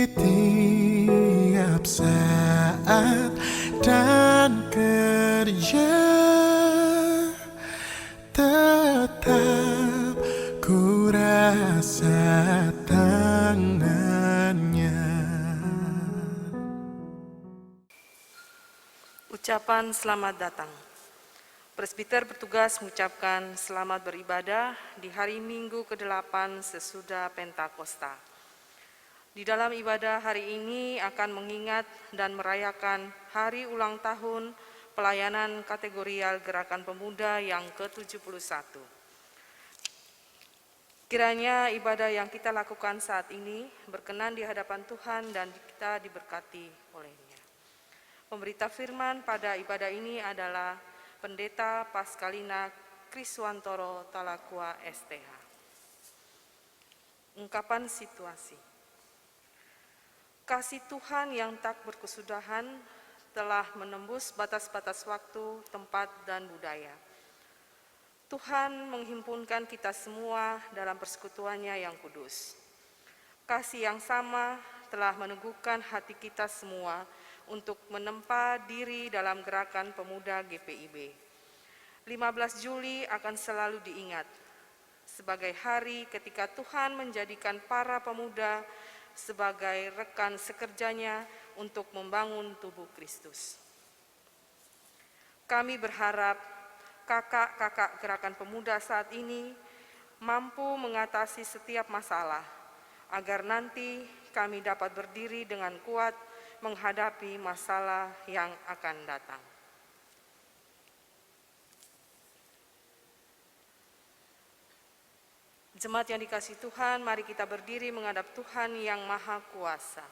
tiap saat dan kerja, tetap ku rasa tangannya. Ucapan selamat datang. Presbiter bertugas mengucapkan selamat beribadah di hari Minggu ke-8 sesudah Pentakosta. Di dalam ibadah hari ini akan mengingat dan merayakan hari ulang tahun pelayanan kategorial Gerakan Pemuda yang ke-71. Kiranya ibadah yang kita lakukan saat ini berkenan di hadapan Tuhan dan kita diberkati olehnya. Pemberita firman pada ibadah ini adalah Pendeta Paskalina Kriswantoro Talakua STH. Ungkapan situasi. Kasih Tuhan yang tak berkesudahan telah menembus batas-batas waktu, tempat, dan budaya. Tuhan menghimpunkan kita semua dalam persekutuannya yang kudus. Kasih yang sama telah meneguhkan hati kita semua untuk menempa diri dalam gerakan pemuda GPIB. 15 Juli akan selalu diingat sebagai hari ketika Tuhan menjadikan para pemuda sebagai rekan sekerjanya untuk membangun tubuh Kristus. Kami berharap kakak-kakak gerakan pemuda saat ini mampu mengatasi setiap masalah, agar nanti kami dapat berdiri dengan kuat menghadapi masalah yang akan datang. Jemaat yang dikasihi Tuhan, mari kita berdiri menghadap Tuhan yang Maha Kuasa.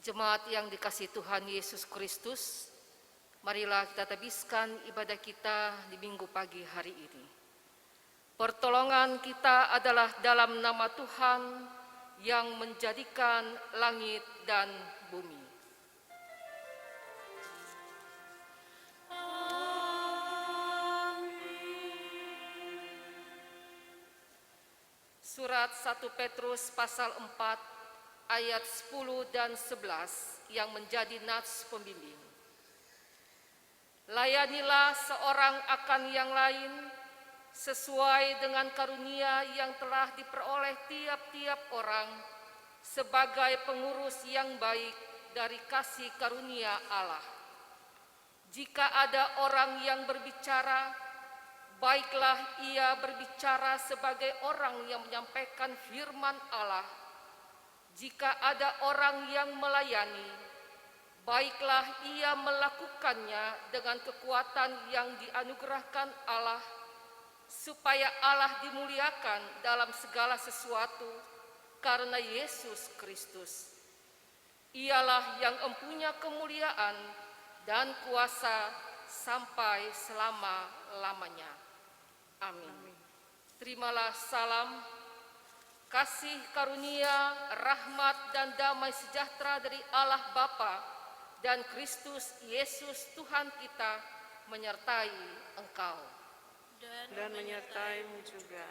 Jemaat yang dikasihi Tuhan Yesus Kristus, marilah kita tabiskan ibadah kita di minggu pagi hari ini. Pertolongan kita adalah dalam nama Tuhan yang menjadikan langit dan bumi. Surat 1 Petrus pasal 4 ayat 10 dan 11 yang menjadi nats pembimbing. Layanilah seorang akan yang lain sesuai dengan karunia yang telah diperoleh tiap-tiap orang sebagai pengurus yang baik dari kasih karunia Allah. Jika ada orang yang berbicara, baiklah ia berbicara sebagai orang yang menyampaikan firman Allah, Jika ada orang yang melayani, baiklah ia melakukannya dengan kekuatan yang dianugerahkan Allah, supaya Allah dimuliakan dalam segala sesuatu karena Yesus Kristus. Ialah yang empunya kemuliaan dan kuasa sampai selama-lamanya. Amin. Terimalah salam, kasih karunia, rahmat dan damai sejahtera dari Allah Bapa dan Kristus Yesus Tuhan kita menyertai engkau. Dan menyertaimu juga.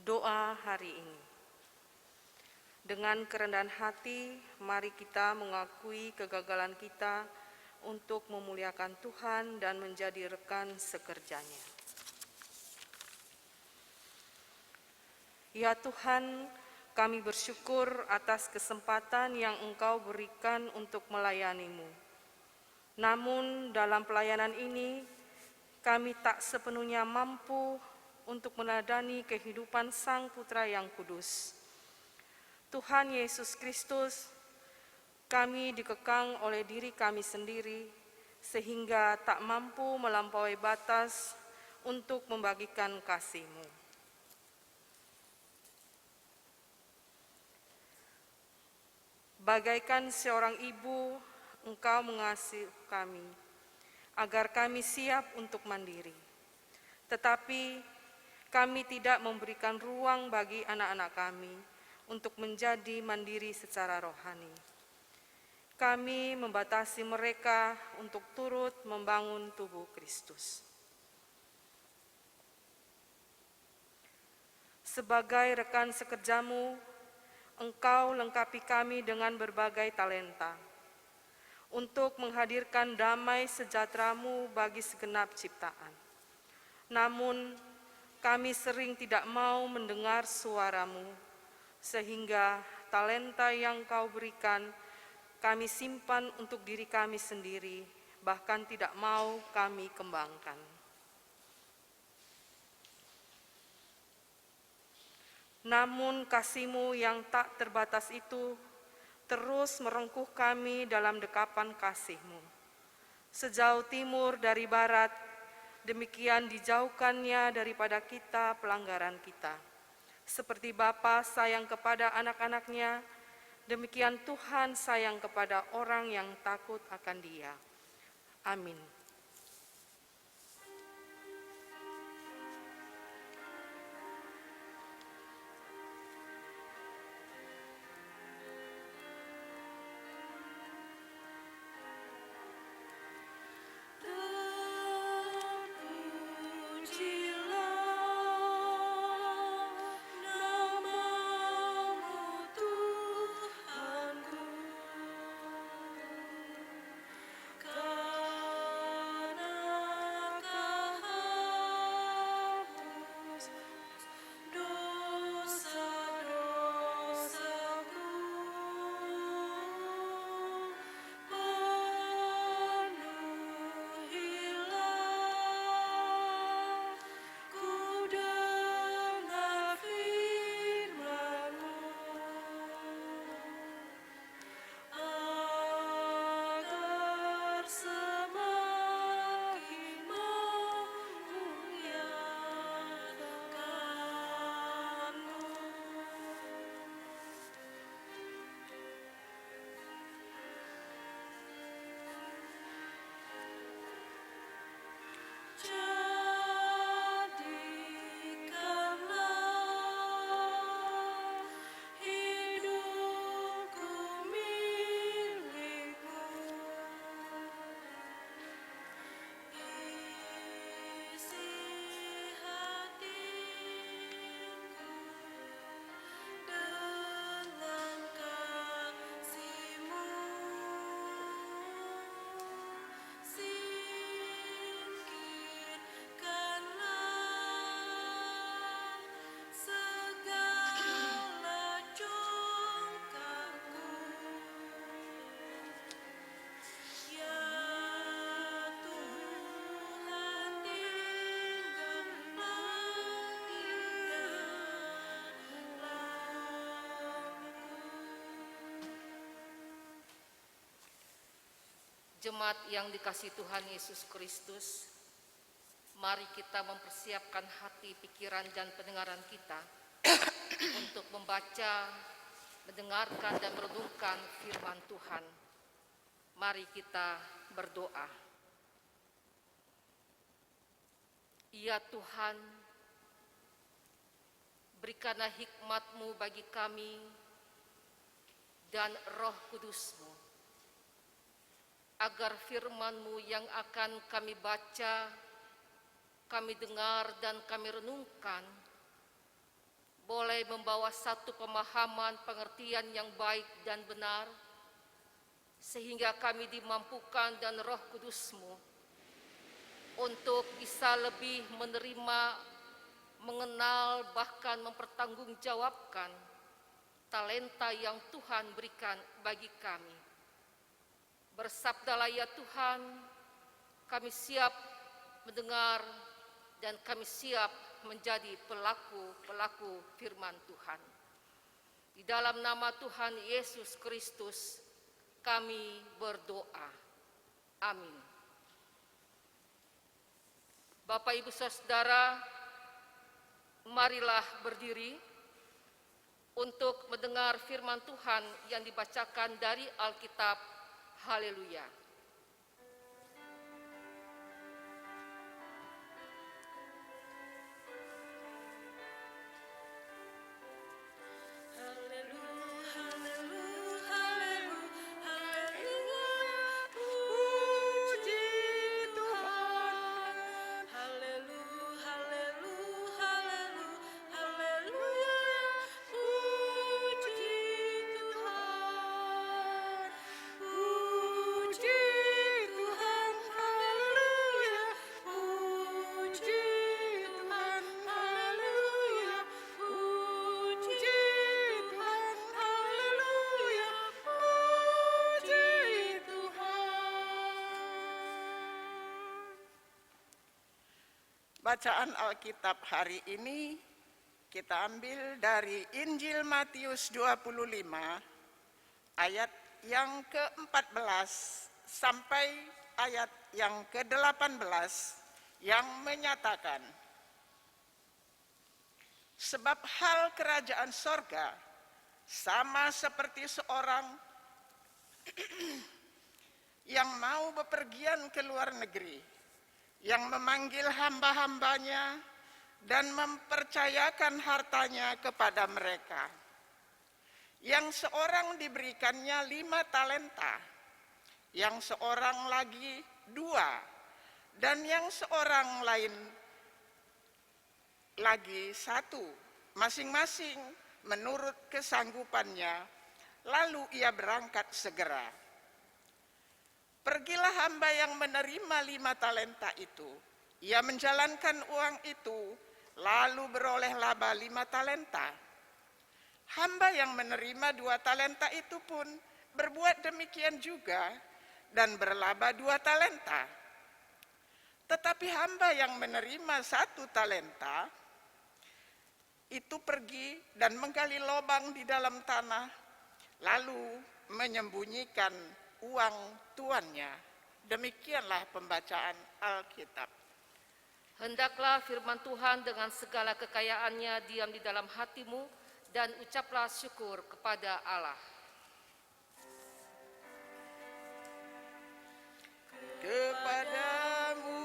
Doa hari ini. Dengan kerendahan hati, mari kita mengakui kegagalan kita untuk memuliakan Tuhan dan menjadi rekan sekerjanya. Ya Tuhan, kami bersyukur atas kesempatan yang Engkau berikan untuk melayani-Mu. Namun dalam pelayanan ini, kami tak sepenuhnya mampu untuk meneladani kehidupan Sang Putra yang kudus. Tuhan Yesus Kristus, kami dikekang oleh diri kami sendiri, sehingga tak mampu melampaui batas untuk membagikan kasih-Mu. Bagaikan seorang ibu, Engkau mengasihi kami, agar kami siap untuk mandiri. Tetapi kami tidak memberikan ruang bagi anak-anak kami untuk menjadi mandiri secara rohani. Kami membatasi mereka untuk turut membangun tubuh Kristus. Sebagai rekan sekerjamu, Engkau lengkapi kami dengan berbagai talenta untuk menghadirkan damai sejahtera-Mu bagi segenap ciptaan. Namun, kami sering tidak mau mendengar suara-Mu, sehingga talenta yang Kau berikan kami simpan untuk diri kami sendiri, bahkan tidak mau kami kembangkan. Namun kasih-Mu yang tak terbatas itu terus merengkuh kami dalam dekapan kasih-Mu. Sejauh timur dari barat, demikian dijauhkannya daripada kita pelanggaran kita. Seperti Bapa sayang kepada anak-anaknya, demikian Tuhan sayang kepada orang yang takut akan Dia. Amin. Kau Jemaat yang dikasihi Tuhan Yesus Kristus, mari kita mempersiapkan hati, pikiran, dan pendengaran kita untuk membaca, mendengarkan, dan merenungkan firman Tuhan. Mari kita berdoa. Ya Tuhan, berikanlah hikmat-Mu bagi kami dan Roh Kudus-Mu, agar firman-Mu yang akan kami baca, kami dengar, dan kami renungkan boleh membawa satu pemahaman pengertian yang baik dan benar, sehingga kami dimampukan dan Roh Kudus-Mu untuk bisa lebih menerima, mengenal, bahkan mempertanggungjawabkan talenta yang Tuhan berikan bagi kami. Bersabdalah ya Tuhan, kami siap mendengar dan kami siap menjadi pelaku-pelaku firman Tuhan. Di dalam nama Tuhan Yesus Kristus kami berdoa. Amin. Bapak, Ibu, Saudara, marilah berdiri untuk mendengar firman Tuhan yang dibacakan dari Alkitab. Haleluya. Bacaan Alkitab hari ini kita ambil dari Injil Matius 25 ayat yang ke-14 sampai ayat yang ke-18 yang menyatakan, sebab hal kerajaan sorga sama seperti seorang yang mau bepergian ke luar negeri, yang memanggil hamba-hambanya dan mempercayakan hartanya kepada mereka. Yang seorang diberikannya 5 talenta, yang seorang lagi 2, dan yang seorang lain lagi 1, masing-masing menurut kesanggupannya. Lalu ia berangkat segera. Pergilah hamba yang menerima 5 talenta itu. Ia menjalankan uang itu, lalu beroleh laba 5 talenta. Hamba yang menerima 2 talenta itu pun berbuat demikian juga dan berlaba 2 talenta. Tetapi hamba yang menerima 1 talenta itu pergi dan menggali lubang di dalam tanah, lalu menyembunyikan uang tuannya. Demikianlah pembacaan Alkitab. Hendaklah firman Tuhan dengan segala kekayaannya diam di dalam hatimu dan ucaplah syukur kepada Allah. Kepadamu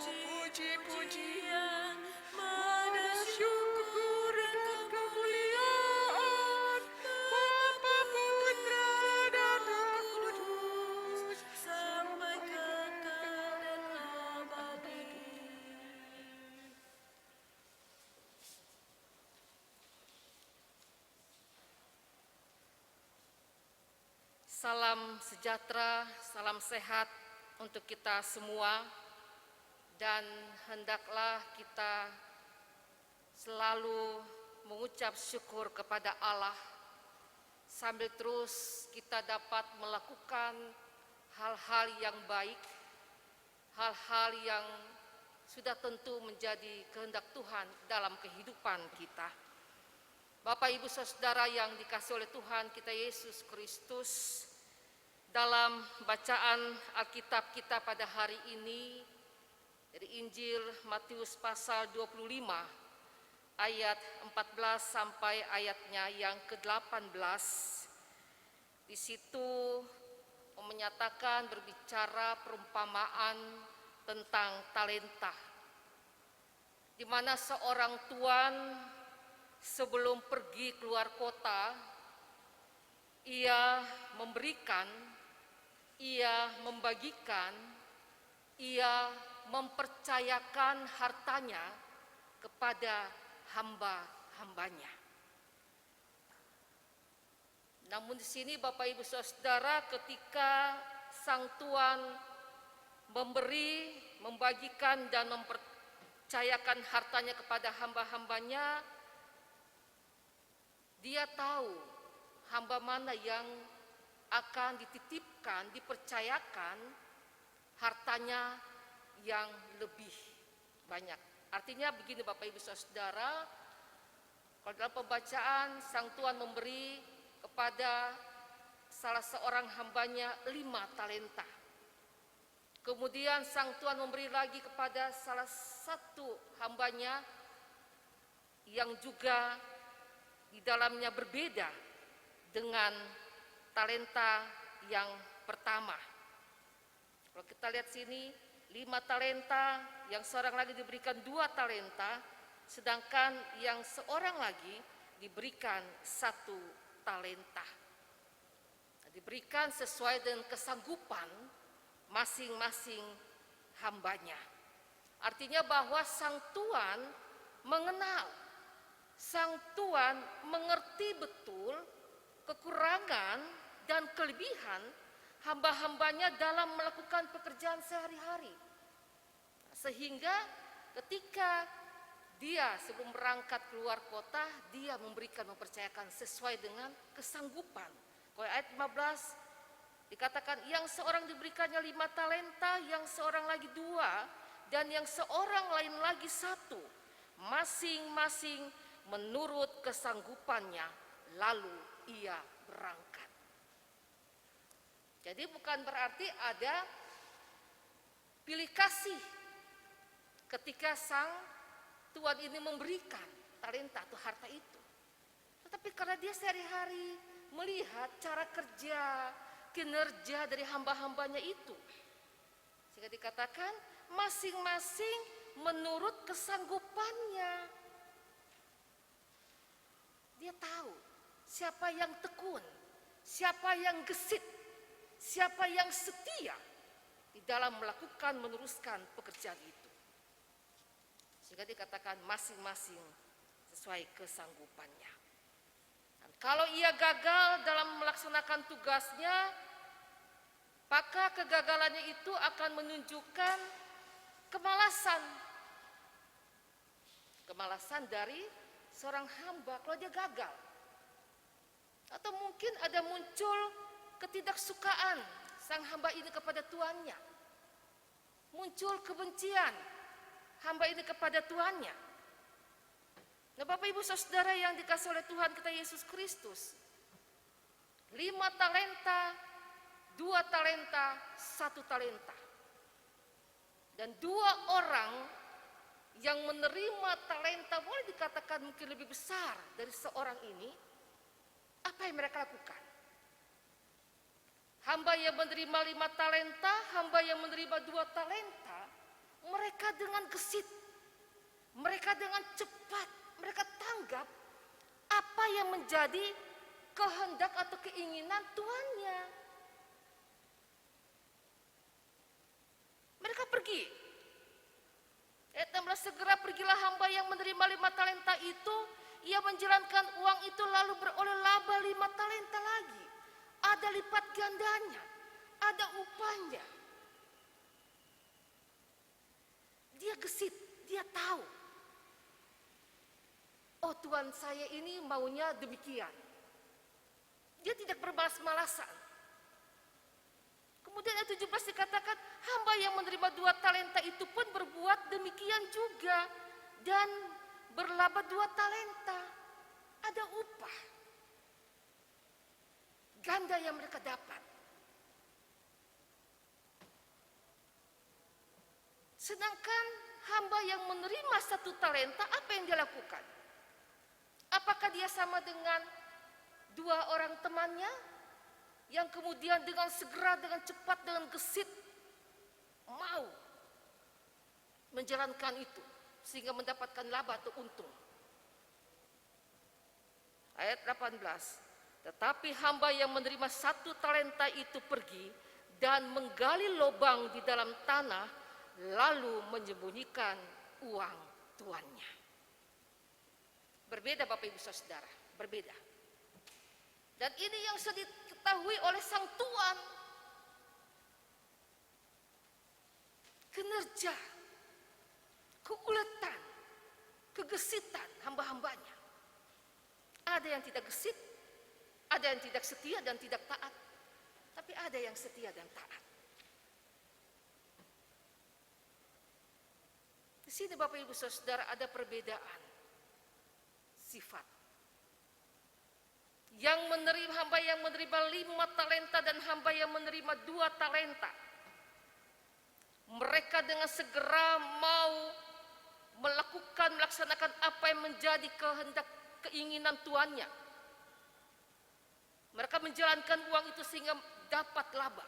puji-pujian, mana syukur dan kemuliaan, Bapa, Putra, dan Roh Kudus, sampai kekal dan abadi. Salam sejahtera, salam sehat untuk kita semua, dan hendaklah kita selalu mengucap syukur kepada Allah sambil terus kita dapat melakukan hal-hal yang baik, hal-hal yang sudah tentu menjadi kehendak Tuhan dalam kehidupan kita. Bapak, Ibu, Saudara yang dikasihi oleh Tuhan kita Yesus Kristus, Dalam bacaan Alkitab kita pada hari ini dari Injil Matius pasal 25 ayat 14 sampai ayatnya yang ke-18. Di situ menyatakan berbicara perumpamaan tentang talenta, di mana seorang tuan sebelum pergi keluar kota, ia memberikan, ia membagikan, ia mempercayakan hartanya kepada hamba-hambanya. Namun di sini Bapak Ibu Saudara, ketika sang tuan memberi, membagikan dan mempercayakan hartanya kepada hamba-hambanya, dia tahu hamba mana yang akan dititipkan, dipercayakan hartanya yang lebih banyak. Artinya begini Bapak Ibu Saudara, kalau dalam pembacaan sang tuan memberi kepada salah seorang hambanya 5 talenta. Kemudian sang tuan memberi lagi kepada salah satu hambanya yang juga di dalamnya berbeda dengan talenta yang pertama. Kalau kita lihat sini 5 talenta, yang seorang lagi diberikan 2 talenta, sedangkan yang seorang lagi diberikan 1 talenta. Diberikan sesuai dengan kesanggupan masing-masing hambanya. Artinya bahwa sang tuan mengenal, sang tuan mengerti betul kekurangan dan kelebihan hamba-hambanya dalam melakukan pekerjaan sehari-hari. Sehingga ketika dia sebelum berangkat keluar kota, dia mempercayakan sesuai dengan kesanggupan. Kalau ayat 15 dikatakan yang seorang diberikannya 5 talenta, yang seorang lagi 2, dan yang seorang lain lagi 1, masing-masing menurut kesanggupannya, lalu ia berangkat. Jadi bukan berarti ada pilih kasih ketika sang tuan ini memberikan talenta atau harta itu. Tetapi karena dia sehari-hari melihat cara kerja, kinerja dari hamba-hambanya itu, sehingga dikatakan masing-masing menurut kesanggupannya. Dia tahu siapa yang tekun, siapa yang gesit, siapa yang setia di dalam melakukan, meneruskan pekerjaan itu. Sehingga dikatakan masing-masing sesuai kesanggupannya. Dan kalau ia gagal dalam melaksanakan tugasnya, maka kegagalannya itu akan menunjukkan kemalasan. Kemalasan dari seorang hamba kalau dia gagal. Atau mungkin ada muncul ketidaksukaan sang hamba ini kepada tuannya. Muncul kebencian hamba ini kepada tuannya. Nah, Bapak Ibu Saudara yang dikasihi oleh Tuhan kita Yesus Kristus, 5 talenta, 2 talenta, 1 talenta. Dan 2 orang yang menerima talenta boleh dikatakan mungkin lebih besar dari seorang ini. Apa yang mereka lakukan? Hamba yang menerima 5 talenta, hamba yang menerima 2 talenta, mereka dengan gesit, mereka dengan cepat, mereka tanggap apa yang menjadi kehendak atau keinginan tuannya. Mereka pergi. Ayat 16, segera pergilah hamba yang menerima 5 talenta itu, ia menjalankan uang itu lalu beroleh laba 5 talenta lagi. Ada lipat gandanya, ada upahnya. Dia gesit, dia tahu. Oh, Tuhan saya ini maunya demikian. Dia tidak bermalas-malasan. Kemudian ayat 17 dikatakan, hamba yang menerima 2 talenta itu pun berbuat demikian juga dan berlaba 2 talenta. Ada upah. Ganda yang mereka dapat. Sedangkan hamba yang menerima 1 talenta, apa yang dia lakukan? Apakah dia sama dengan 2 orang temannya yang kemudian dengan segera, dengan cepat, dengan gesit mau menjalankan itu sehingga mendapatkan laba atau untung? Ayat 18, tetapi hamba yang menerima 1 talenta itu pergi dan menggali lubang di dalam tanah, lalu menyembunyikan uang tuannya. Berbeda Bapak Ibu Saudara, berbeda. Dan ini yang sudah diketahui oleh sang tuan. Kinerja, keuletan, kegesitan hamba-hambanya. Ada yang tidak gesit, ada yang tidak setia dan tidak taat. Tapi ada yang setia dan taat. Di sini Bapak Ibu Saudara ada perbedaan sifat. Hamba yang menerima 5 talenta dan hamba yang menerima 2 talenta. Mereka dengan segera mau melaksanakan apa yang menjadi keinginan tuannya. Mereka menjalankan uang itu sehingga dapat laba.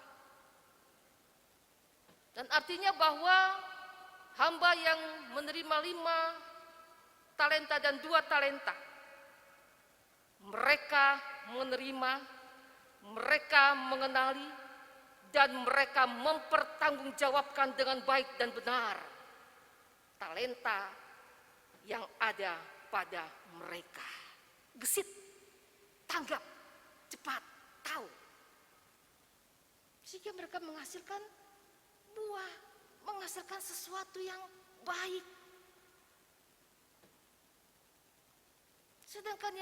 Dan artinya bahwa hamba yang menerima 5 talenta dan 2 talenta, mereka menerima, mereka mengenali, dan mereka mempertanggungjawabkan dengan baik dan benar talenta yang ada pada mereka. Gesit, tanggap, cepat, tahu. Sehingga mereka menghasilkan buah, menghasilkan sesuatu yang baik. Sedangkan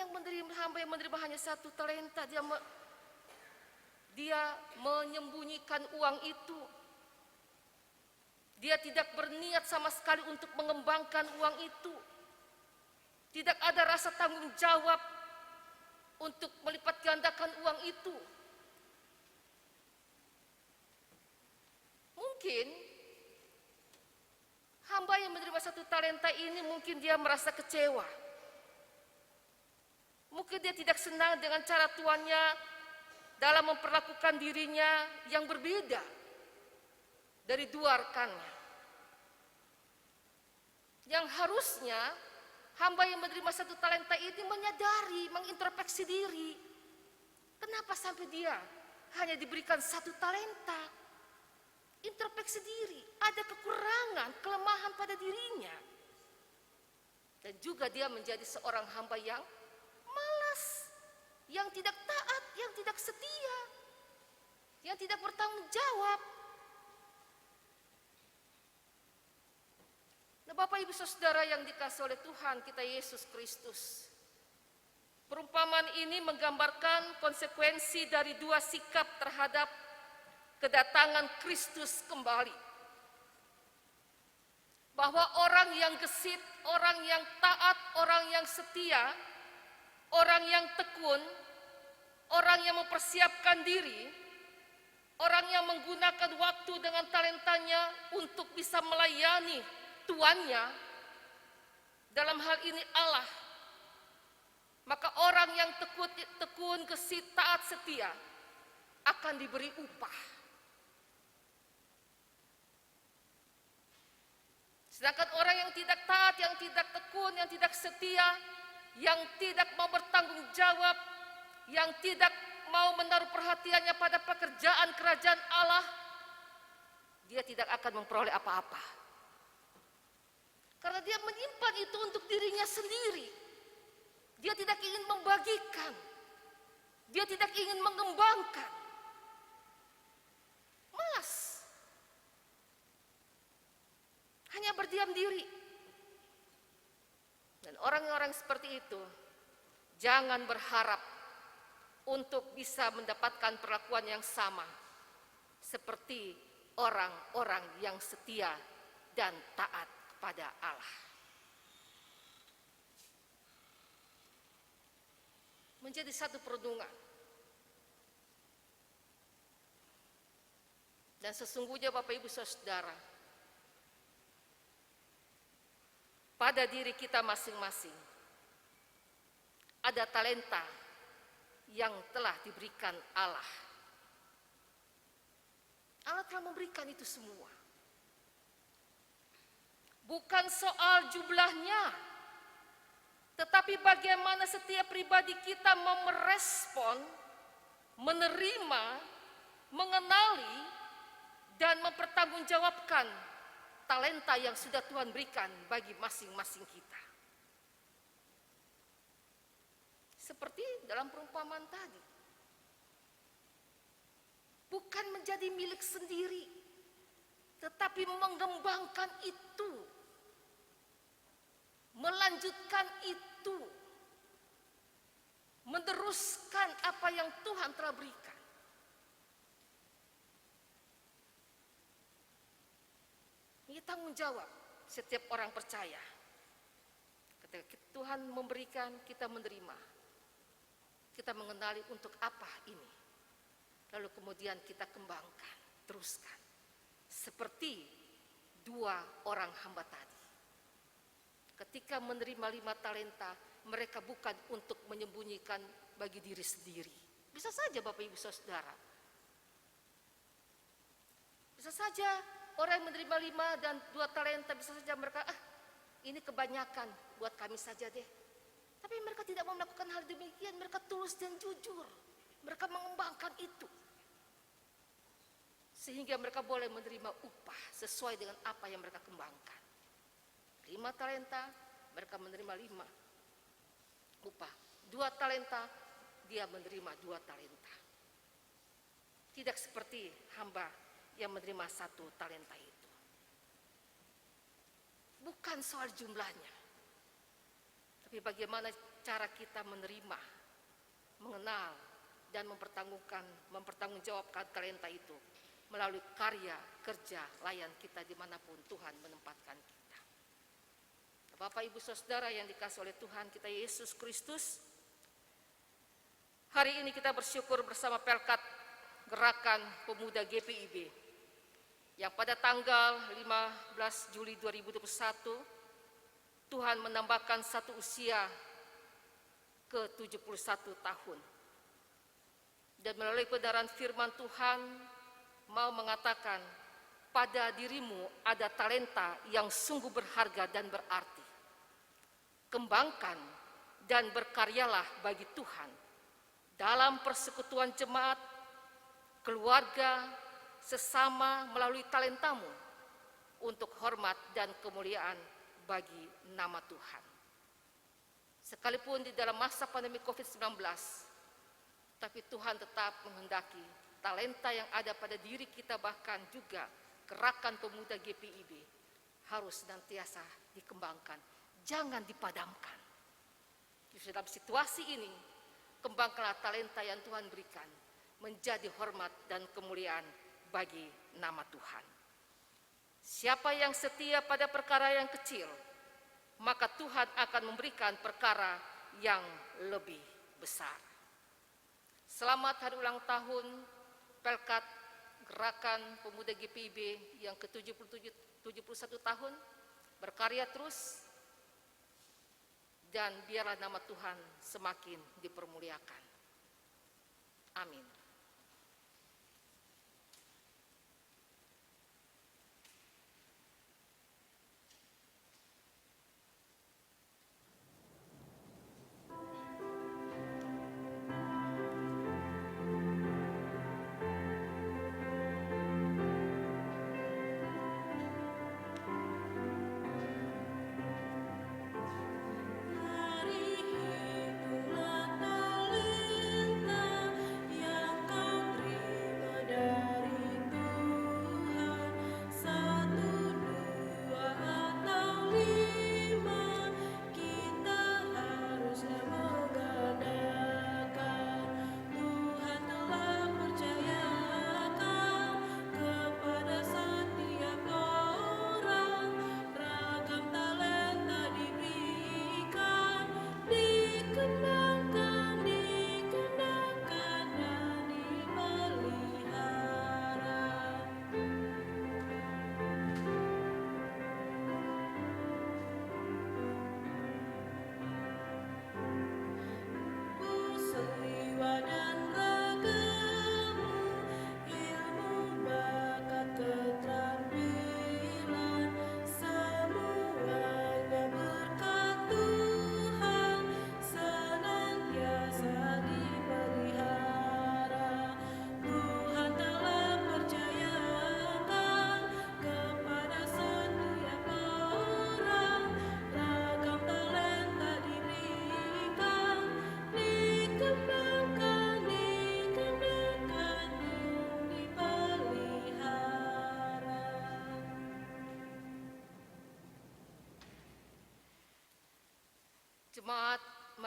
hamba yang menerima hanya 1 talenta, dia menyembunyikan uang itu. Dia tidak berniat sama sekali untuk mengembangkan uang itu. Tidak ada rasa tanggung jawab untuk melipat gandakan uang itu. Mungkin hamba yang menerima 1 talenta ini mungkin dia merasa kecewa. Mungkin dia tidak senang dengan cara tuannya dalam memperlakukan dirinya yang berbeda dari 2 rekannya. Yang harusnya hamba yang menerima 1 talenta ini menyadari, mengintrospeksi diri. Kenapa sampai dia hanya diberikan 1 talenta? Introspeksi diri, ada kekurangan, kelemahan pada dirinya. Dan juga dia menjadi seorang hamba yang malas, yang tidak taat, yang tidak setia, yang tidak bertanggung jawab. Nah, Bapak Ibu Saudara yang dikasihi oleh Tuhan kita Yesus Kristus, perumpamaan ini menggambarkan konsekuensi dari 2 sikap terhadap kedatangan Kristus kembali. Bahwa orang yang gesit, orang yang taat, orang yang setia, orang yang tekun, orang yang mempersiapkan diri, orang yang menggunakan waktu dengan talentanya untuk bisa melayani tuannya, dalam hal ini Allah, maka orang yang tekun, gesit, taat, setia akan diberi upah. Sedangkan orang yang tidak taat, yang tidak tekun, yang tidak setia, yang tidak mau bertanggung jawab, yang tidak mau menaruh perhatiannya pada pekerjaan kerajaan Allah, dia tidak akan memperoleh apa-apa. Karena dia menyimpan itu untuk dirinya sendiri. Dia tidak ingin membagikan. Dia tidak ingin mengembangkan. Malas. Hanya berdiam diri. Dan orang-orang seperti itu jangan berharap untuk bisa mendapatkan perlakuan yang sama seperti orang-orang yang setia dan taat kepada Allah. Menjadi satu perenungan. Dan sesungguhnya Bapak Ibu Saudara, pada diri kita masing-masing ada talenta yang telah diberikan Allah. Allah telah memberikan itu semua. Bukan soal jumlahnya, tetapi bagaimana setiap pribadi kita mau merespon, menerima, mengenali, dan mempertanggungjawabkan talenta yang sudah Tuhan berikan bagi masing-masing kita. Seperti dalam perumpamaan tadi, bukan menjadi milik sendiri, tetapi mengembangkan itu, melanjutkan itu, meneruskan apa yang Tuhan telah berikan. Ini tanggung jawab setiap orang percaya. Ketika Tuhan memberikan, kita menerima. Kita mengenali untuk apa ini. Lalu kemudian kita kembangkan, teruskan. Seperti dua orang hamba tadi. Ketika menerima 5 talenta, mereka bukan untuk menyembunyikan bagi diri sendiri. Bisa saja Bapak Ibu Saudara. Bisa saja orang yang menerima 5 dan 2 talenta, bisa saja mereka, ini kebanyakan, buat kami saja deh. Tapi mereka tidak mau melakukan hal demikian, mereka tulus dan jujur. Mereka mengembangkan itu. Sehingga mereka boleh menerima upah sesuai dengan apa yang mereka kembangkan. 5 talenta, mereka menerima 5 upah. 2 talenta, dia menerima 2 talenta. Tidak seperti hamba yang menerima 1 talenta itu. Bukan soal jumlahnya, tapi bagaimana cara kita menerima, mengenal, dan mempertanggungjawabkan talenta itu melalui karya, kerja, layan kita dimanapun Tuhan menempatkan kita. Bapak Ibu Saudara yang dikasihi oleh Tuhan kita Yesus Kristus, hari ini kita bersyukur bersama Pelkat Gerakan Pemuda GPIB yang pada tanggal 15 Juli 2021 Tuhan menambahkan satu usia ke 71 tahun. Dan melalui kebenaran firman Tuhan mau mengatakan, pada dirimu ada talenta yang sungguh berharga dan berarti. Kembangkan dan berkaryalah bagi Tuhan dalam persekutuan jemaat, keluarga, sesama melalui talentamu untuk hormat dan kemuliaan bagi nama Tuhan. Sekalipun di dalam masa pandemi COVID-19, tapi Tuhan tetap menghendaki talenta yang ada pada diri kita, bahkan juga gerakan pemuda GPIB harus senantiasa dikembangkan, jangan dipadamkan. Di dalam situasi ini, kembangkanlah talenta yang Tuhan berikan menjadi hormat dan kemuliaan bagi nama Tuhan. Siapa yang setia pada perkara yang kecil, maka Tuhan akan memberikan perkara yang lebih besar. Selamat hari ulang tahun Pelkat Gerakan Pemuda GPIB yang ke-71 tahun. Berkarya terus dan biarlah nama Tuhan semakin dipermuliakan. Amin. Hari itulah talenta yang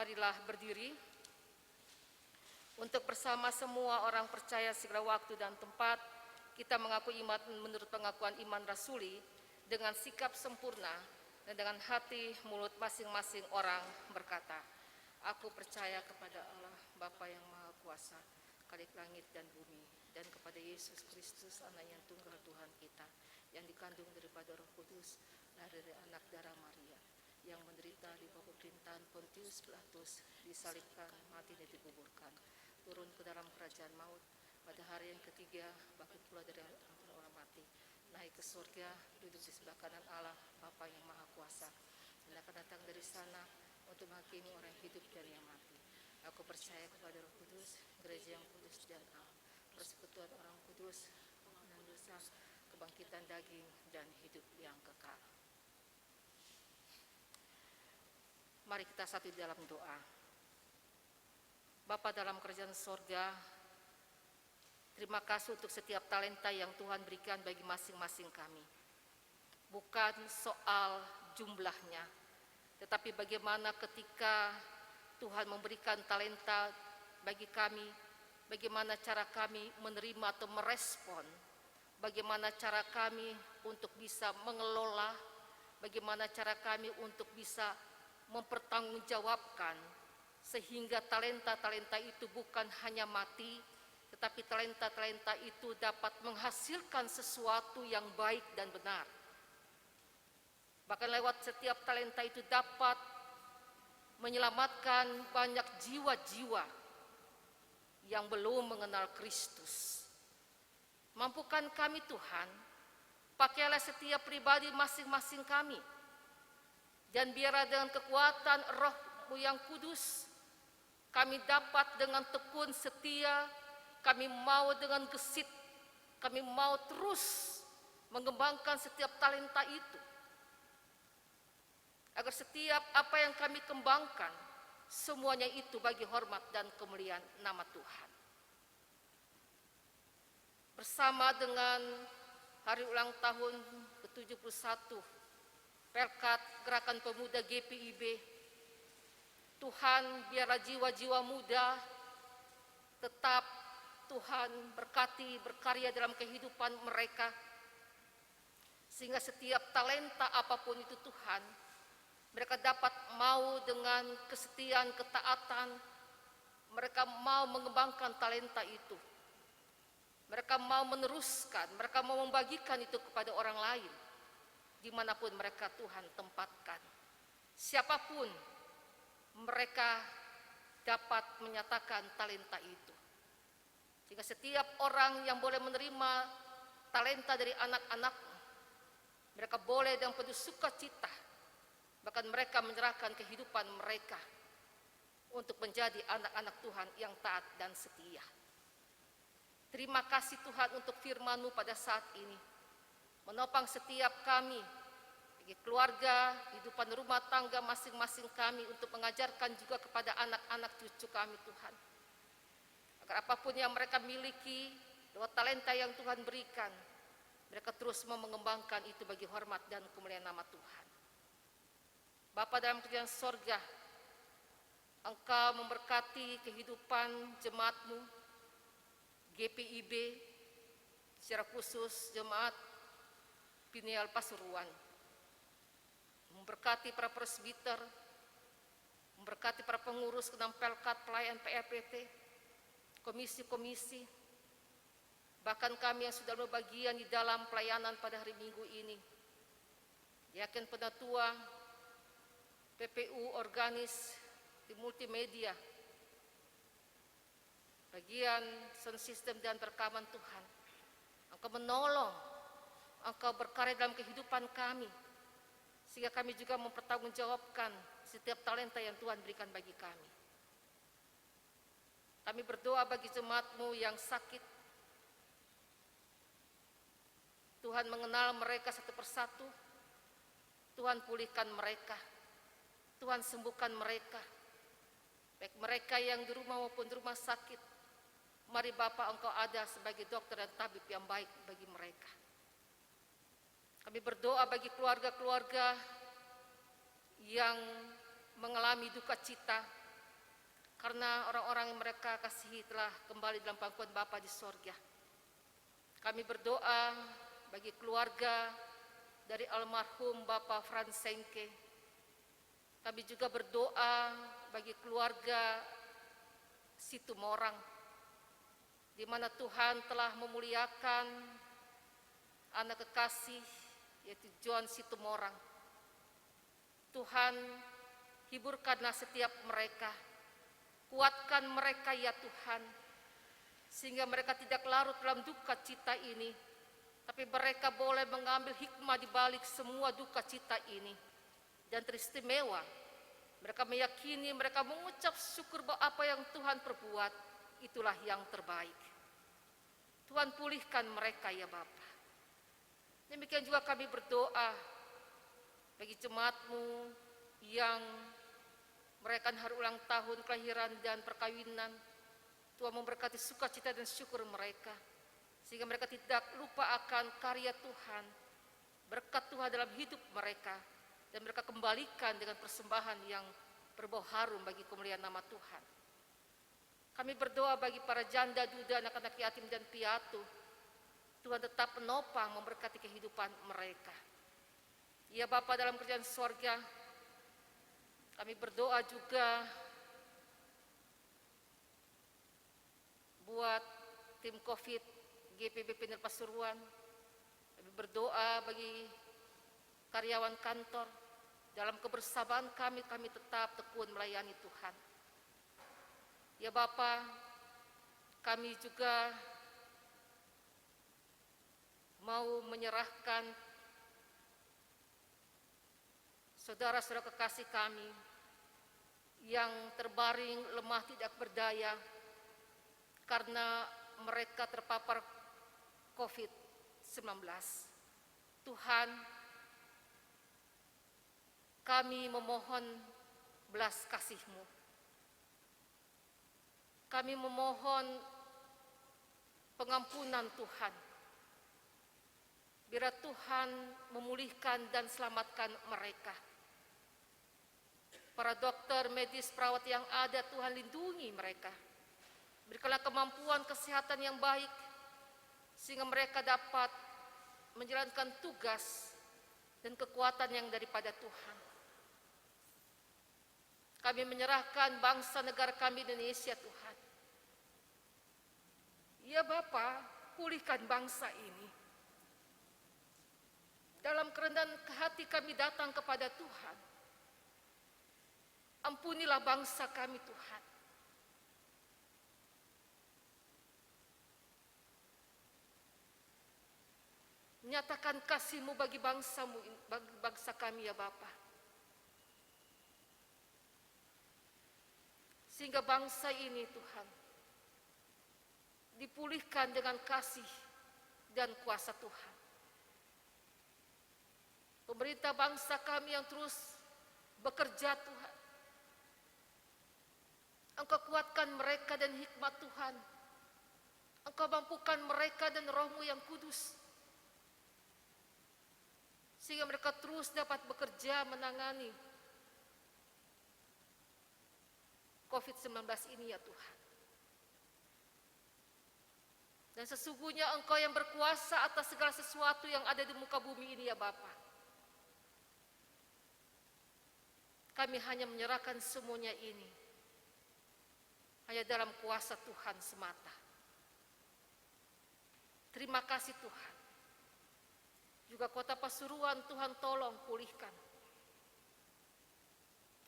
marilah berdiri untuk bersama semua orang percaya segala waktu dan tempat kita mengaku iman menurut pengakuan iman rasuli dengan sikap sempurna dan dengan hati mulut masing-masing orang berkata, aku percaya kepada Allah Bapa yang Maha Kuasa, Khalik langit dan bumi, dan kepada Yesus Kristus anak yang tunggal Tuhan kita, yang dikandung daripada Roh Kudus, lahir dari anak darah Maria, yang menderita di bawah pemerintahan Pontius Pilatus, disalibkan, mati dan dikuburkan, turun ke dalam kerajaan maut, pada hari yang ketiga bangkit pula dari antara orang mati, naik ke surga, duduk di sebelah kanan Allah Bapa yang Maha Kuasa, dan akan datang dari sana untuk menghakimi orang hidup dan yang mati. Aku percaya kepada Roh Kudus, gereja yang kudus dan am, persekutuan orang kudus, pengampunan dosa, kebangkitan daging dan hidup yang kekal. Mari kita satu di dalam doa. Bapa dalam kerajaan sorga, terima kasih untuk setiap talenta yang Tuhan berikan bagi masing-masing kami. Bukan soal jumlahnya, tetapi bagaimana ketika Tuhan memberikan talenta bagi kami, bagaimana cara kami menerima atau merespon, bagaimana cara kami untuk bisa mengelola, bagaimana cara kami untuk bisa mempertanggungjawabkan, sehingga talenta-talenta itu bukan hanya mati, tetapi talenta-talenta itu dapat menghasilkan sesuatu yang baik dan benar. Bahkan lewat setiap talenta itu dapat menyelamatkan banyak jiwa-jiwa yang belum mengenal Kristus. Mampukan kami Tuhan, pakailah setiap pribadi masing-masing kami, dan biarlah dengan kekuatan Roh-Mu yang kudus, kami dapat dengan tekun setia, kami mau dengan gesit, kami mau terus mengembangkan setiap talenta itu, agar setiap apa yang kami kembangkan, semuanya itu bagi hormat dan kemuliaan nama Tuhan. Bersama dengan hari ulang tahun ke-71 Pelkat Gerakan Pemuda GPIB, Tuhan biarlah jiwa-jiwa muda tetap Tuhan berkati, berkarya dalam kehidupan mereka, sehingga setiap talenta apapun itu Tuhan, mereka dapat mau dengan kesetiaan, ketaatan, mereka mau mengembangkan talenta itu. Mereka mau meneruskan, mereka mau membagikan itu kepada orang lain, dimanapun mereka Tuhan tempatkan. Siapapun mereka dapat menyatakan talenta itu. Sehingga setiap orang yang boleh menerima talenta dari anak-anakmu, mereka boleh dengan penuh sukacita, bahkan mereka menyerahkan kehidupan mereka untuk menjadi anak-anak Tuhan yang taat dan setia. Terima kasih Tuhan untuk firman-Mu pada saat ini, menopang setiap kami, bagi keluarga, kehidupan rumah tangga masing-masing kami, untuk mengajarkan juga kepada anak-anak cucu kami Tuhan. Agar apapun yang mereka miliki, lewat talenta yang Tuhan berikan, mereka terus mau mengembangkan itu bagi hormat dan kemuliaan nama Tuhan. Bapa dalam kerajaan sorga, Engkau memberkati kehidupan jemaat-Mu, GPIB, secara khusus jemaat Pineal Pasuruan. Memberkati para presbiter, memberkati para pengurus enam Pelkat pelayan PRPT, komisi-komisi, bahkan kami yang sudah berbagian di dalam pelayanan pada hari Minggu ini. Yakin Penatua, PPU, organis, di multimedia, bagian sound system dan perekaman Tuhan. Engkau menolong, Engkau berkarya dalam kehidupan kami, sehingga kami juga mempertanggungjawabkan setiap talenta yang Tuhan berikan bagi kami. Kami berdoa bagi jemaat-Mu yang sakit. Tuhan mengenal mereka satu persatu. Tuhan pulihkan mereka. Tuhan sembuhkan mereka. Baik mereka yang di rumah maupun di rumah sakit. Mari Bapa, Engkau ada sebagai dokter dan tabib yang baik bagi mereka. Kami berdoa bagi keluarga-keluarga yang mengalami duka cita, karena orang-orang yang mereka kasihi telah kembali dalam pangkuan Bapa di sorga. Kami berdoa bagi keluarga dari almarhum Bapak Frans Sengke. Kami juga berdoa bagi keluarga Situmorang, di mana Tuhan telah memuliakan anak kekasih yaitu John Situmorang. Tuhan, hiburkanlah setiap mereka, kuatkan mereka ya Tuhan, sehingga mereka tidak larut dalam duka cita ini, tapi mereka boleh mengambil hikmah di balik semua duka cita ini. Dan teristimewa, mereka meyakini, mereka mengucap syukur bahwa apa yang Tuhan perbuat, itulah yang terbaik. Tuhan pulihkan mereka ya Bapa. Demikian juga kami berdoa bagi jemaat-Mu yang merayakan hari ulang tahun kelahiran dan perkawinan. Tuhan memberkati sukacita dan syukur mereka, sehingga mereka tidak lupa akan karya Tuhan, berkat Tuhan dalam hidup mereka, dan mereka kembalikan dengan persembahan yang berbau harum bagi kemuliaan nama Tuhan. Kami berdoa bagi para janda, duda, anak-anak yatim dan piatu. Tuhan tetap menopang, memberkati kehidupan mereka. Ya Bapa dalam kerajaan sorga, kami berdoa juga buat tim COVID GPB Pinir Pasuruan. Kami berdoa bagi karyawan kantor. Dalam kebersamaan kami tetap tekun melayani Tuhan. Ya Bapa, kami juga mau menyerahkan saudara-saudara kekasih kami yang terbaring lemah tidak berdaya karena mereka terpapar COVID-19. Tuhan, kami memohon belas kasih-Mu. Kami memohon pengampunan Tuhan. Biar Tuhan memulihkan dan selamatkan mereka. Para dokter, medis, perawat yang ada, Tuhan lindungi mereka. Berikanlah kemampuan kesehatan yang baik, sehingga mereka dapat menjalankan tugas dan kekuatan yang daripada Tuhan. Kami menyerahkan bangsa negara kami Indonesia, Tuhan. Ya Bapa, pulihkan bangsa ini. Dalam kerendahan hati kami datang kepada Tuhan. Ampunilah bangsa kami, Tuhan. Nyatakan kasih-Mu bagi bangsa-Mu, bagi bangsa kami ya Bapa. Sehingga bangsa ini Tuhan dipulihkan dengan kasih dan kuasa Tuhan. Pemerintah bangsa kami yang terus bekerja Tuhan, Engkau kuatkan mereka dan hikmat Tuhan. Engkau mampukan mereka dan Roh-Mu yang kudus, sehingga mereka terus dapat bekerja menangani COVID-19 ini ya Tuhan. Dan sesungguhnya Engkau yang berkuasa atas segala sesuatu yang ada di muka bumi ini ya Bapa. Kami hanya menyerahkan semuanya ini hanya dalam kuasa Tuhan semata. Terima kasih Tuhan. Juga kota Pasuruan Tuhan tolong pulihkan.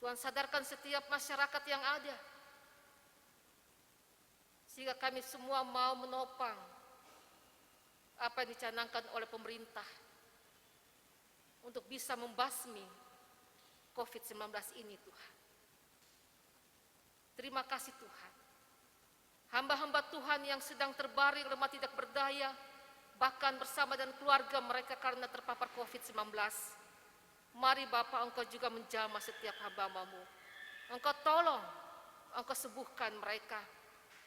Tuhan sadarkan setiap masyarakat yang ada, sehingga kami semua mau menopang apa yang dicanangkan oleh pemerintah untuk bisa membasmi COVID-19 ini Tuhan. Terima kasih Tuhan. Hamba-hamba Tuhan yang sedang terbaring lemah tidak berdaya, bahkan bersama dan keluarga mereka karena terpapar COVID-19. Mari Bapa, Engkau juga menjamah setiap hamba-Mu. Engkau tolong, Engkau sembuhkan mereka.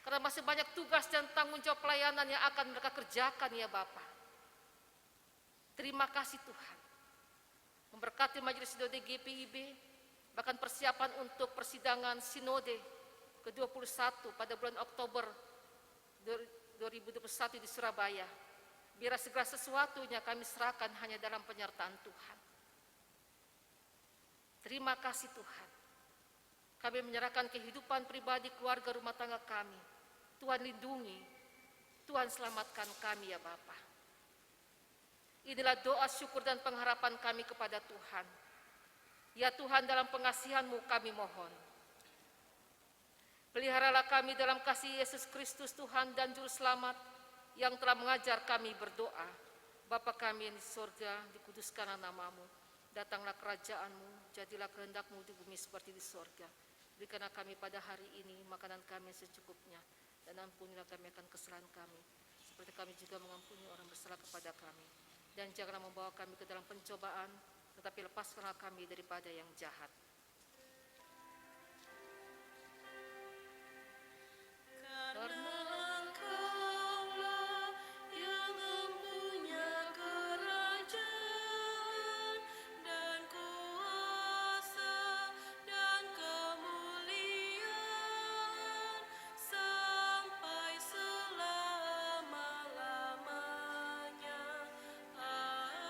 Karena masih banyak tugas dan tanggung jawab pelayanan yang akan mereka kerjakan ya Bapa. Terima kasih Tuhan. Memberkati Majelis Sinode GPIB, bahkan persiapan untuk persidangan Sinode ke-21 pada bulan Oktober 2021 di Surabaya. Biar segala sesuatunya kami serahkan hanya dalam penyertaan Tuhan. Terima kasih Tuhan. Kami menyerahkan kehidupan pribadi, keluarga, rumah tangga kami. Tuhan lindungi, Tuhan selamatkan kami ya Bapa. Inilah doa syukur dan pengharapan kami kepada Tuhan. Ya Tuhan, dalam pengasihan-Mu kami mohon. Peliharalah kami dalam kasih Yesus Kristus Tuhan dan Juru Selamat yang telah mengajar kami berdoa. Bapa kami yang di surga, dikuduskanlah nama-Mu. Datanglah kerajaan-Mu, jadilah kehendak-Mu di bumi seperti di surga. Berikanlah kami pada hari ini makanan kami yang secukupnya, dan ampunilah kami akan kesalahan kami, seperti kami juga mengampuni orang bersalah kepada kami. Dan janganlah membawa kami ke dalam pencobaan, tetapi lepaskanlah kami daripada yang jahat. Karena Engkau-lah yang mempunyai kerajaan dan kuasa dan kemuliaan sampai selama-lamanya. Amin.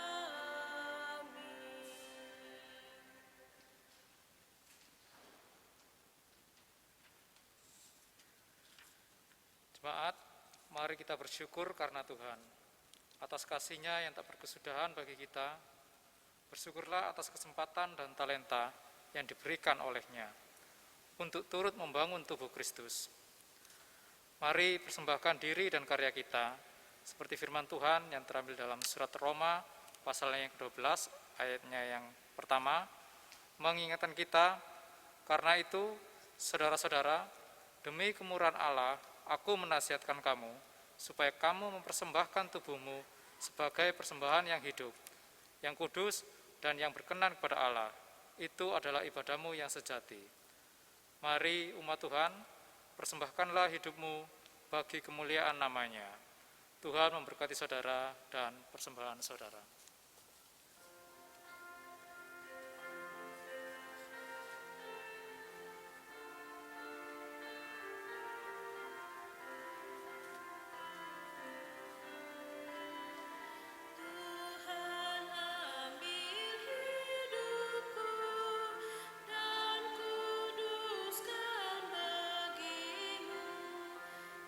Jemaat, mari kita bersyukur karena Tuhan, atas kasih-Nya yang tak berkesudahan bagi kita. Bersyukurlah atas kesempatan dan talenta yang diberikan oleh-Nya untuk turut membangun tubuh Kristus. Mari persembahkan diri dan karya kita, seperti firman Tuhan yang terambil dalam surat Roma, pasalnya yang ke-12, ayatnya yang pertama, mengingatkan kita, karena itu, saudara-saudara, demi kemurahan Allah, aku menasihatkan kamu, supaya kamu mempersembahkan tubuhmu sebagai persembahan yang hidup, yang kudus, dan yang berkenan kepada Allah. Itu adalah ibadahmu yang sejati. Mari umat Tuhan, persembahkanlah hidupmu bagi kemuliaan nama-Nya. Tuhan memberkati saudara dan persembahan saudara. Tuhan ambil hidupku dan kuduskan bagi-Mu,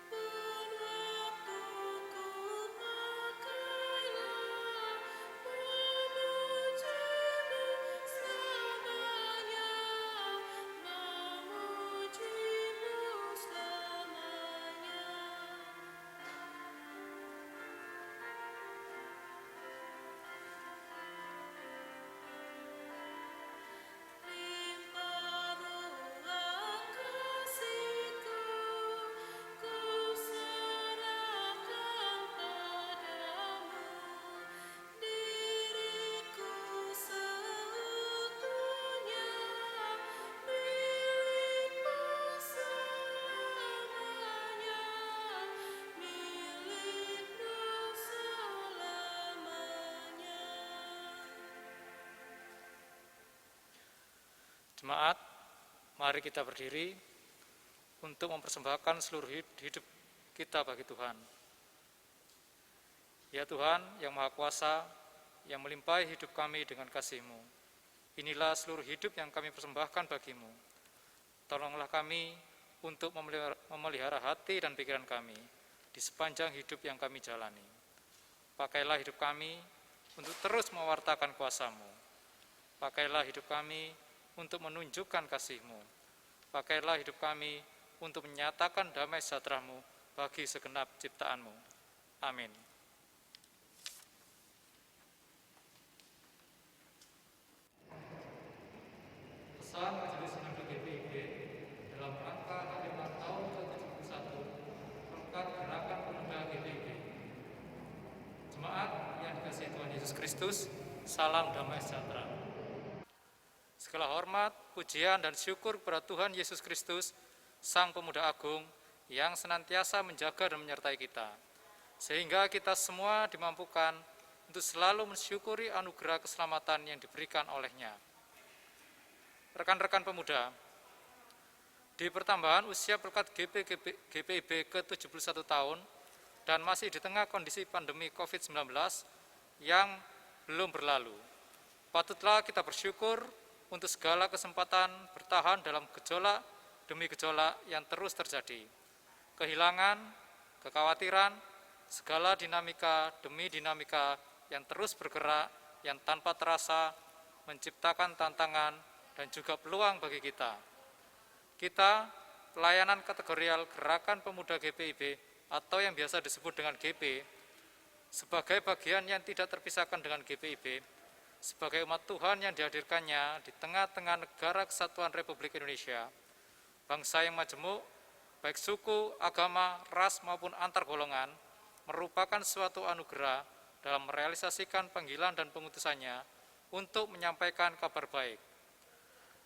pun waktuku pakailah memuji-Mu selamanya, memuji-Mu selamanya. Limpah ruang kasih-Ku, ku serahkan padamu, diriku seutuhnya, milik-Mu selamanya, milik-Mu selamanya. Jemaat, mari kita berdiri untuk mempersembahkan seluruh hidup kita bagi Tuhan. Ya Tuhan yang Maha Kuasa, yang melimpahi hidup kami dengan kasih-Mu, inilah seluruh hidup yang kami persembahkan bagi-Mu. Tolonglah kami untuk memelihara hati dan pikiran kami di sepanjang hidup yang kami jalani. Pakailah hidup kami untuk terus mewartakan kuasa-Mu. Pakailah hidup kami untuk menunjukkan kasih-Mu. Pakailah hidup kami untuk menyatakan damai sejahtera-Mu bagi segenap ciptaan-Mu. Amin. Pesan Majelis Sinode GPIB dalam rangka hari ulang tahun ke-71 Pekan Gerakan Pemuda GPIB. Jemaat yang dikasihi Tuhan Yesus Kristus, salam damai sejahtera. Segala hormat, pujian, dan syukur kepada Tuhan Yesus Kristus, Sang Pemuda Agung, yang senantiasa menjaga dan menyertai kita, sehingga kita semua dimampukan untuk selalu mensyukuri anugerah keselamatan yang diberikan oleh-Nya. Rekan-rekan pemuda, Di pertambahan usia Pelkat GPIB ke-71 tahun dan masih di tengah kondisi pandemi COVID-19 yang belum berlalu, patutlah kita bersyukur untuk segala kesempatan bertahan dalam gejolak demi gejolak yang terus terjadi. Kehilangan, kekhawatiran, segala dinamika demi dinamika yang terus bergerak, yang tanpa terasa menciptakan tantangan dan juga peluang bagi kita. Kita, pelayanan kategorial Gerakan Pemuda GPIB atau yang biasa disebut dengan GP, sebagai bagian yang tidak terpisahkan dengan GPIB, sebagai umat Tuhan yang dihadirkannya di tengah-tengah negara kesatuan Republik Indonesia, bangsa yang majemuk, baik suku, agama, ras maupun antar golongan, merupakan suatu anugerah dalam merealisasikan panggilan dan pengutusannya untuk menyampaikan kabar baik.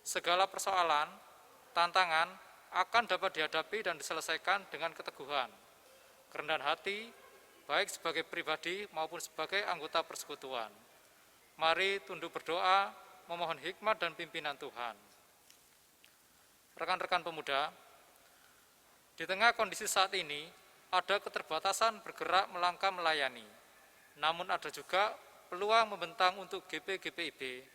Segala persoalan, tantangan akan dapat dihadapi dan diselesaikan dengan keteguhan, kerendahan hati, baik sebagai pribadi maupun sebagai anggota persekutuan. Mari tunduk berdoa, memohon hikmat dan pimpinan Tuhan. Rekan-rekan pemuda, di tengah kondisi saat ini, ada keterbatasan bergerak melangkah melayani. Namun ada juga peluang membentang untuk GP-GPIB,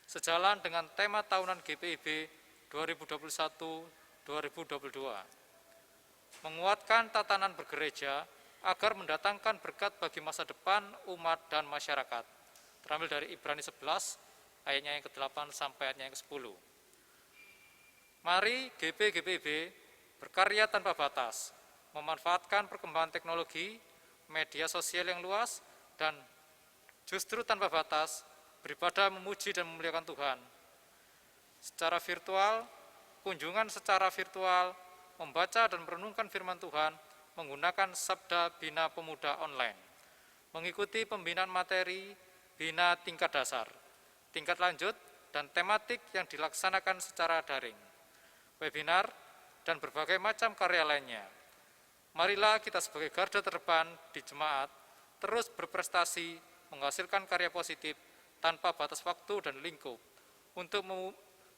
sejalan dengan tema tahunan GPIB 2021-2022. Menguatkan tatanan bergereja agar mendatangkan berkat bagi masa depan umat dan masyarakat. Terambil dari Ibrani 11 ayatnya yang ke-8 sampai ayatnya yang ke-10. Mari GP-GPIB berkarya tanpa batas, memanfaatkan perkembangan teknologi, media sosial yang luas, dan justru tanpa batas beribadah memuji dan memuliakan Tuhan. Secara virtual, kunjungan secara virtual, membaca dan merenungkan firman Tuhan menggunakan Sabda Bina Pemuda online, mengikuti pembinaan materi, bina tingkat dasar, tingkat lanjut, dan tematik yang dilaksanakan secara daring, webinar, dan berbagai macam karya lainnya. Marilah kita sebagai garda terdepan di jemaat terus berprestasi, menghasilkan karya positif tanpa batas waktu dan lingkup,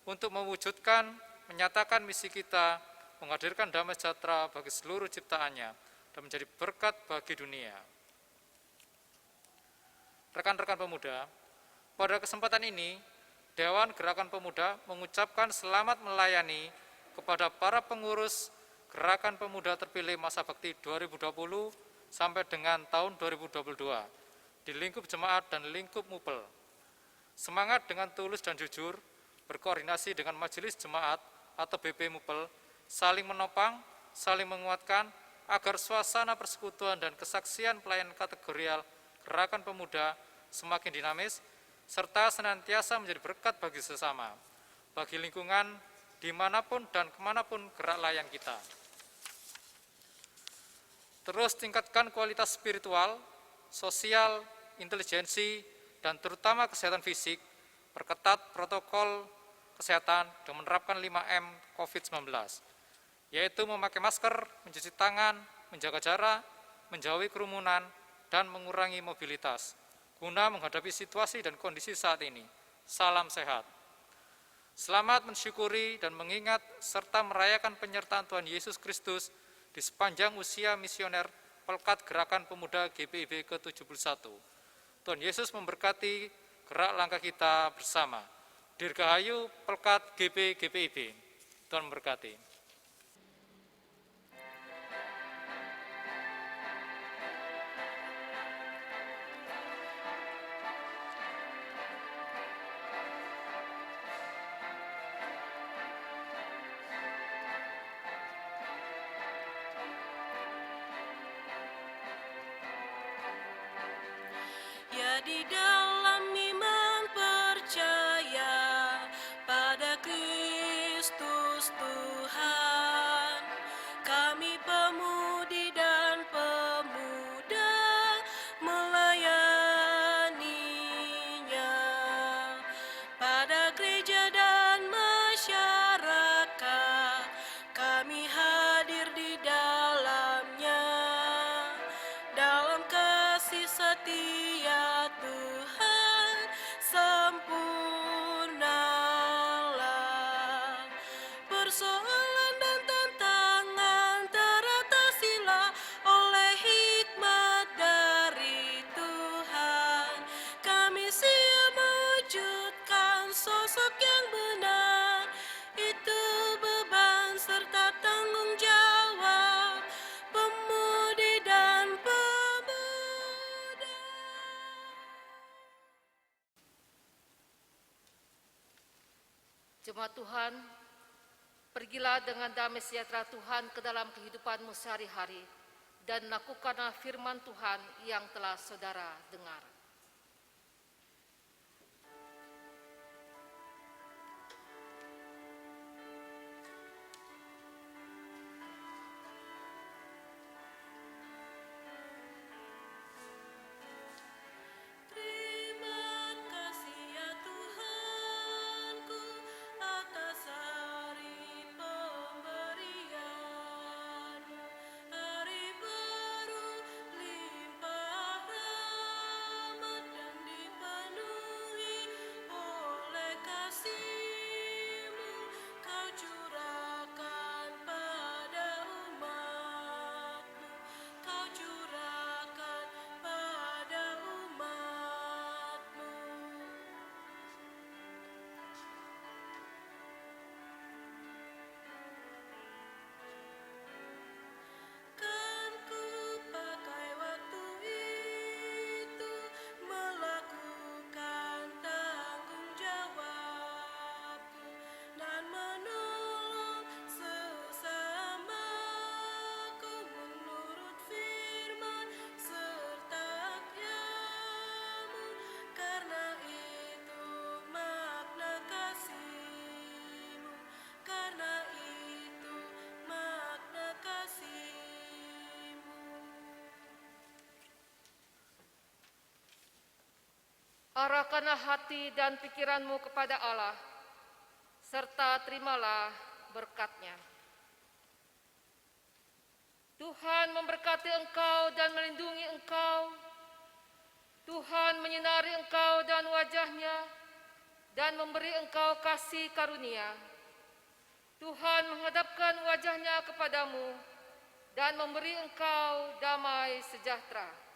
untuk mewujudkan, menyatakan misi kita, menghadirkan damai sejahtera bagi seluruh ciptaannya, dan menjadi berkat bagi dunia. Rekan-rekan pemuda, pada kesempatan ini, Dewan Gerakan Pemuda mengucapkan selamat melayani kepada para pengurus Gerakan Pemuda terpilih masa bakti 2020 sampai dengan tahun 2022 di lingkup jemaat dan lingkup mupel. Semangat dengan tulus dan jujur, berkoordinasi dengan majelis jemaat atau BP Mupel, saling menopang, saling menguatkan, agar suasana persekutuan dan kesaksian pelayanan kategorial Gerakan Pemuda semakin dinamis, serta senantiasa menjadi berkat bagi sesama, bagi lingkungan, dimanapun dan kemanapun gerak layan kita. Terus tingkatkan kualitas spiritual, sosial, intelijensi, dan terutama kesehatan fisik, perketat protokol kesehatan dan menerapkan 5M COVID-19, yaitu memakai masker, mencuci tangan, menjaga jarak, menjauhi kerumunan, dan mengurangi mobilitas, guna menghadapi situasi dan kondisi saat ini. Salam sehat. Selamat mensyukuri dan mengingat serta merayakan penyertaan Tuhan Yesus Kristus di sepanjang usia misioner Pelkat Gerakan Pemuda GPIB ke-71. Tuhan Yesus memberkati gerak langkah kita bersama. Dirgahayu Pelkat GPIB. Tuhan memberkati. Ya, di dalam iman percaya pada Kristus Tuhan, kami pemudi dan pemuda melayaninya. Pada gereja dan masyarakat, kami hadir di dalamnya, dalam kasih setia Tuhan. Jemaat Tuhan, pergilah dengan damai sejahtera Tuhan ke dalam kehidupanmu sehari-hari dan lakukanlah firman Tuhan yang telah saudara dengar. Terima kasih ya Tuhanku atas hari pemberian-Mu. Hari baru limpah rahmat dan dipenuhi oleh kasih-Mu. Kau curahkan pada umat-Mu. Kau curahkan pada umat-Mu. Kan ku pakai waktu itu melakukan tanggung jawabku dan menolong sesamaku menurut firman serta akyamu. Karena itu makna kasih-Mu. Karena itu makna kasih-Mu. Arahkanlah hati dan pikiranmu kepada Allah, serta terimalah berkat-Nya. Tuhan memberkati engkau dan melindungi engkau. Tuhan menyinari engkau dan wajah-Nya dan memberi engkau kasih karunia. Tuhan menghadapkan wajah-Nya kepadamu dan memberi engkau damai sejahtera.